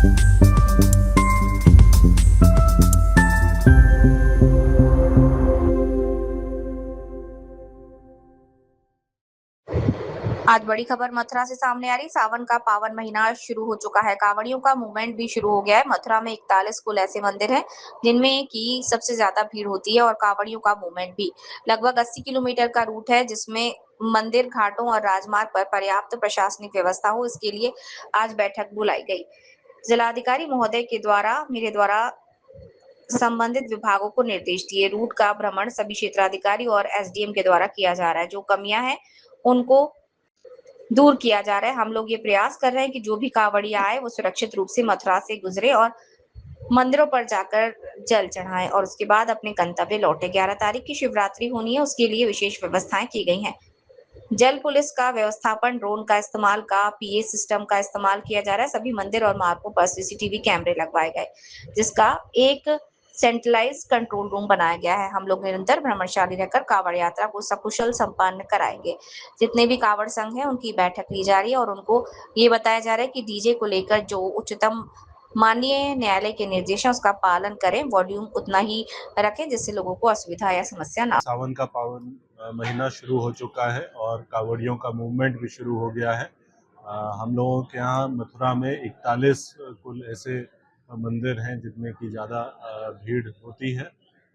आज बड़ी खबर मथुरा से सामने आ रही। सावन का पावन महीना शुरू हो चुका है। कांवड़ियों का मूवमेंट भी शुरू हो गया है। मथुरा में 41 कुल ऐसे मंदिर हैं जिनमें की सबसे ज्यादा भीड़ होती है और कांवड़ियों का मूवमेंट भी। लगभग 80 किलोमीटर का रूट है जिसमें मंदिर, घाटों और राजमार्ग पर पर्याप्त प्रशासनिक व्यवस्था हो, इसके लिए आज बैठक बुलाई गई। जिलाधिकारी महोदय के द्वारा मेरे द्वारा संबंधित विभागों को निर्देश दिए। रूट का भ्रमण सभी क्षेत्राधिकारी और एसडीएम के द्वारा किया जा रहा है। जो कमियां हैं उनको दूर किया जा रहा है। हम लोग ये प्रयास कर रहे हैं कि जो भी कांवड़िया आए वो सुरक्षित रूप से मथुरा से गुजरे और मंदिरों पर जाकर जल चढ़ाएं और उसके बाद अपने गंतव्य लौटे। 11 तारीख की शिवरात्रि होनी है, उसके लिए विशेष व्यवस्थाएं की गई हैं। जल पुलिस का व्यवस्थापन, ड्रोन का इस्तेमाल, का पीए सिस्टम का इस्तेमाल किया जा रहा है। सभी मंदिर और मार्गों पर सीसीटीवी कैमरे लगवाए गए, जिसका एक सेंट्रलाइज कंट्रोल रूम बनाया गया है। हम लोग निरंतर भ्रमणशाली रहकर कांवड़ यात्रा को सकुशल संपन्न कराएंगे। जितने भी कांवड़ संघ हैं उनकी बैठक ली जा रही है और उनको ये बताया जा रहा है कि डीजे को लेकर जो उच्चतम माननीय न्यायालय के निर्देश है उसका पालन करें, वॉल्यूम उतना ही रखें जिससे लोगों को असुविधा या समस्या ना। सावन का पावन महीना शुरू हो चुका है और कांवड़ियों का मूवमेंट भी शुरू हो गया है। हम लोगों के यहाँ मथुरा में 41 कुल ऐसे मंदिर हैं जिनमें की ज़्यादा भीड़ होती है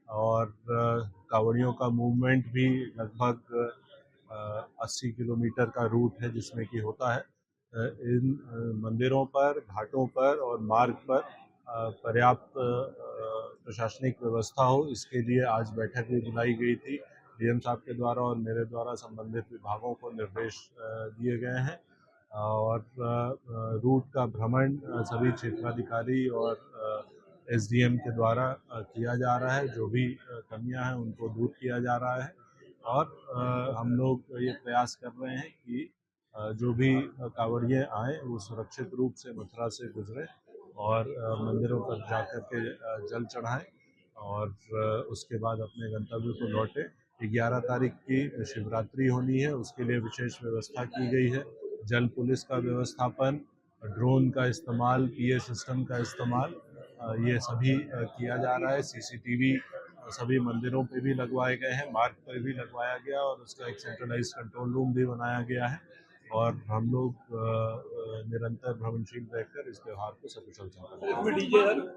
और कांवड़ियों का मूवमेंट भी लगभग 80 किलोमीटर का रूट है जिसमें कि होता है। इन मंदिरों पर, घाटों पर और मार्ग पर पर्याप्त प्रशासनिक व्यवस्था हो, इसके लिए आज बैठक भी बुलाई गई थी। डीएम साहब के द्वारा और मेरे द्वारा संबंधित विभागों को निर्देश दिए गए हैं और रूट का भ्रमण सभी क्षेत्राधिकारी और एसडीएम के द्वारा किया जा रहा है। जो भी कमियां हैं उनको दूर किया जा रहा है और हम लोग ये प्रयास कर रहे हैं कि जो भी कांवड़िए आए वो सुरक्षित रूप से मथुरा से गुजरे और मंदिरों पर जाकर के जल चढ़ाएं और उसके बाद अपने गंतव्य को लौटे। 11 तारीख की शिवरात्रि होनी है, उसके लिए विशेष व्यवस्था की गई है। जल पुलिस का व्यवस्थापन, ड्रोन का इस्तेमाल, पीए सिस्टम का इस्तेमाल, ये सभी किया जा रहा है। सीसीटीवी सभी मंदिरों पे भी लगवाए गए हैं, मार्ग पर भी लगवाया गया और उसका एक सेंट्रलाइज्ड कंट्रोल रूम भी बनाया गया है और हम लोग निरंतर भ्रमणशील रहकर इस त्योहार को सकुशल संपन्न।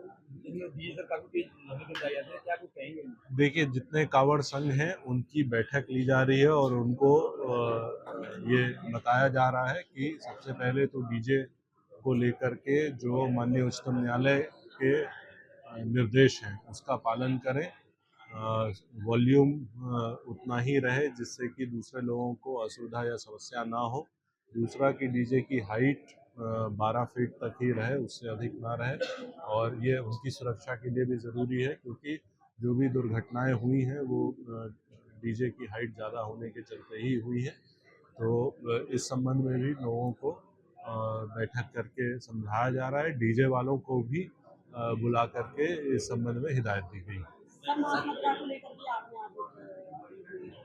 देखिए, जितने कांवड़ संघ हैं उनकी बैठक ली जा रही है और उनको ये बताया जा रहा है कि सबसे पहले तो डीजे को लेकर के जो माननीय उच्चतम न्यायालय के निर्देश हैं उसका पालन करें। वॉल्यूम उतना ही रहे जिससे कि दूसरे लोगों को असुविधा या समस्या ना हो। दूसरा कि डीजे की हाइट 12 फीट तक ही रहे, उससे अधिक ना रहे और ये उनकी सुरक्षा के लिए भी ज़रूरी है क्योंकि जो भी दुर्घटनाएं हुई हैं वो डीजे की हाइट ज़्यादा होने के चलते ही हुई है। तो इस संबंध में भी लोगों को बैठक करके समझाया जा रहा है। डीजे वालों को भी बुला करके इस संबंध में हिदायत दी गई।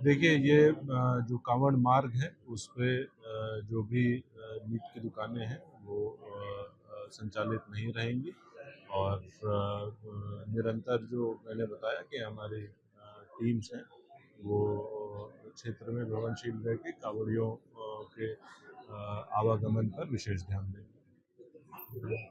देखिए, ये जो कांवड़ मार्ग है उस पे जो भी मीट की दुकानें हैं वो संचालित नहीं रहेंगी और निरंतर जो मैंने बताया कि हमारी टीम्स हैं वो क्षेत्र में भ्रमणशील रह के कांवड़ियों के आवागमन पर विशेष ध्यान देंगे।